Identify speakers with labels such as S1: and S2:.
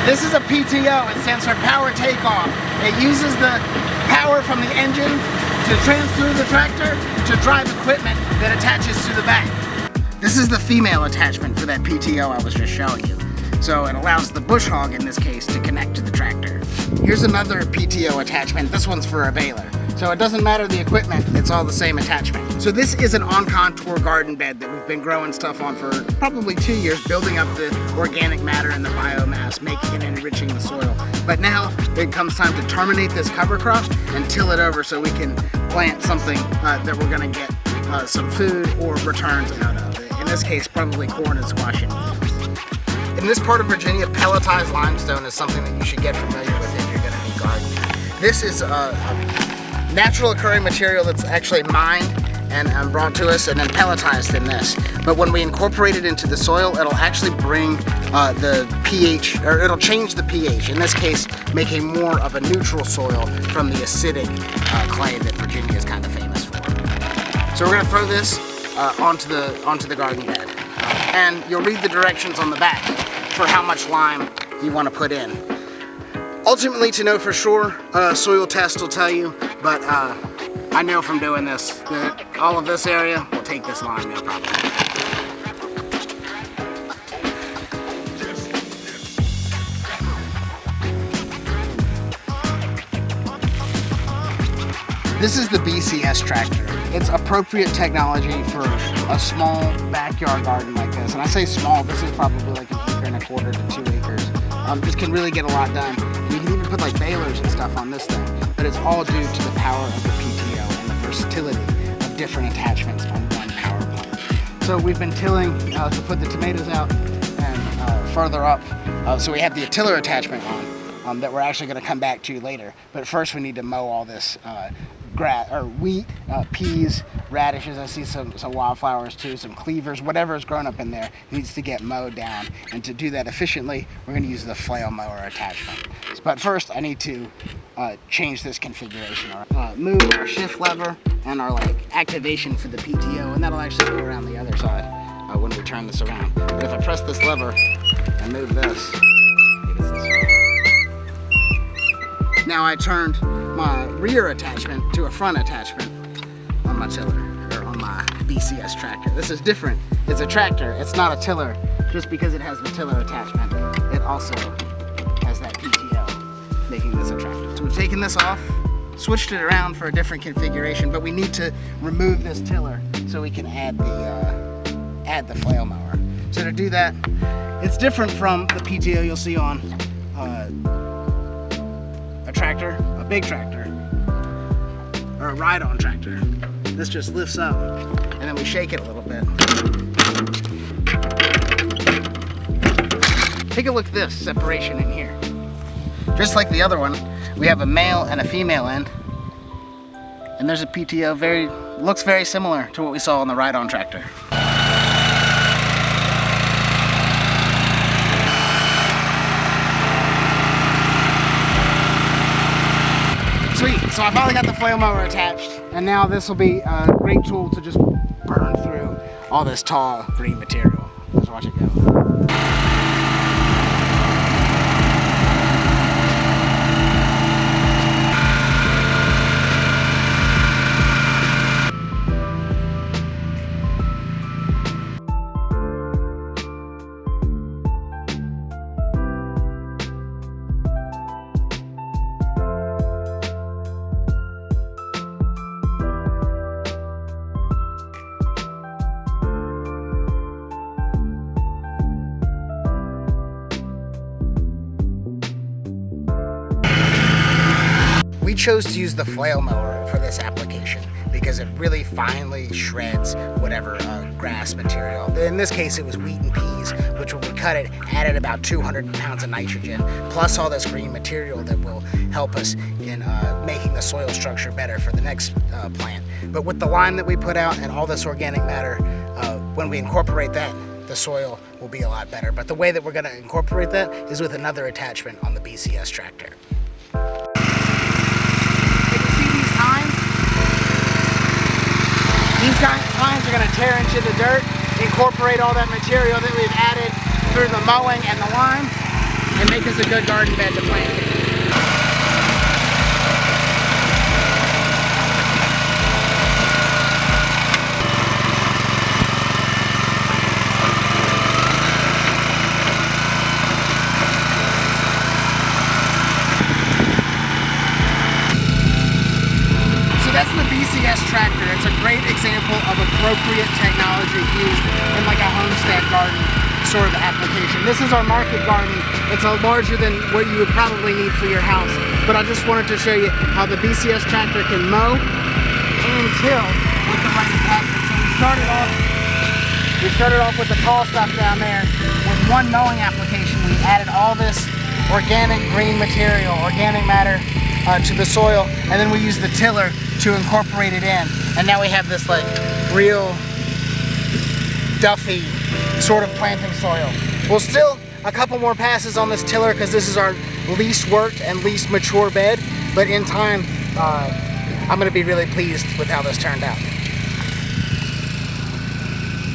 S1: This is a PTO, it stands for power takeoff. It uses the power from the engine to transfer the tractor to drive equipment that attaches to the back. This is the female attachment for that PTO I was just showing you. So it allows the bush hog, in this case, to connect to the tractor. Here's another PTO attachment. This one's for a baler. So it doesn't matter the equipment, it's all the same attachment. So this is an on-contour garden bed that we've been growing stuff on for probably 2 years, building up the organic matter and the biomass, making and enriching the soil. But now it comes time to terminate this cover crop and till it over so we can plant something that we're gonna get some food or returns out of. In this case, probably corn and squash and beans. In this part of Virginia, pelletized limestone is something that you should get familiar with if you're gonna be gardening. This is a natural occurring material that's actually mined and brought to us and then pelletized in this. But when we incorporate it into the soil, it'll actually bring the pH, or it'll change the pH, in this case making more of a neutral soil from the acidic clay that Virginia is kind of famous for. So we're gonna throw this onto the garden bed. And you'll read the directions on the back for how much lime you want to put in. Ultimately, to know for sure, a soil test will tell you, but I know from doing this that all of this area will take this lime no problem. This is the BCS tractor. It's appropriate technology for a small backyard garden like this. And I say small, this is probably like 1.25 acres to 2 acres. This can really get a lot done. You can even put like balers and stuff on this thing, but it's all due to the power of the PTO and the versatility of different attachments on one power plant. So we've been tilling to put the tomatoes out and further up. So we have the tiller attachment on that we're actually going to come back to later. But first we need to mow all this wheat, peas, radishes. I see some wildflowers too, some cleavers, whatever is grown up in there needs to get mowed down. And to do that efficiently, we're going to use the flail mower attachment. But first, I need to change this configuration. Move our shift lever and our activation for the PTO, and that'll actually go around the other side when we turn this around. But if I press this lever and move this, it is this way. Now I turned my rear attachment to a front attachment on my tiller, or on my BCS tractor. This is different. It's a tractor, it's not a tiller. Just because it has the tiller attachment, it also has that PTO, making this a tractor. So we've taken this off, switched it around for a different configuration, but we need to remove this tiller so we can add the flail mower. So to do that, it's different from the PTO you'll see on a tractor, a big tractor, or a ride-on tractor. This just lifts up and then we shake it a little bit. Take a look at this separation in here. Just like the other one, we have a male and a female end, and there's a PTO, looks very similar to what we saw on the ride-on tractor. Sweet, so I finally got the flail mower attached, and now this will be a great tool to just burn through all this tall green material. Let's watch it go. We chose to use the flail mower for this application because it really finely shreds whatever grass material. In this case, it was wheat and peas, which when we cut it, added about 200 pounds of nitrogen, plus all this green material that will help us in making the soil structure better for the next plant. But with the lime that we put out and all this organic matter, when we incorporate that, the soil will be a lot better. But the way that we're going to incorporate that is with another attachment on the BCS tractor. These tines are going to tear into the dirt, incorporate all that material that we've added through the mowing and the lime, and make us a good garden bed to plant. That's the BCS tractor. It's a great example of appropriate technology used in like a homestead garden sort of application. This is our market garden. It's larger than what you would probably need for your house. But I just wanted to show you how the BCS tractor can mow and till with the right attachment. So we started off with the tall stuff down there. With one mowing application, we added all this organic green material, organic matter to the soil, and then we use the tiller to incorporate it in. And now we have this like real Duffy sort of planting soil. We'll still a couple more passes on this tiller because this is our least worked and least mature bed, but in time I'm going to be really pleased with how this turned out.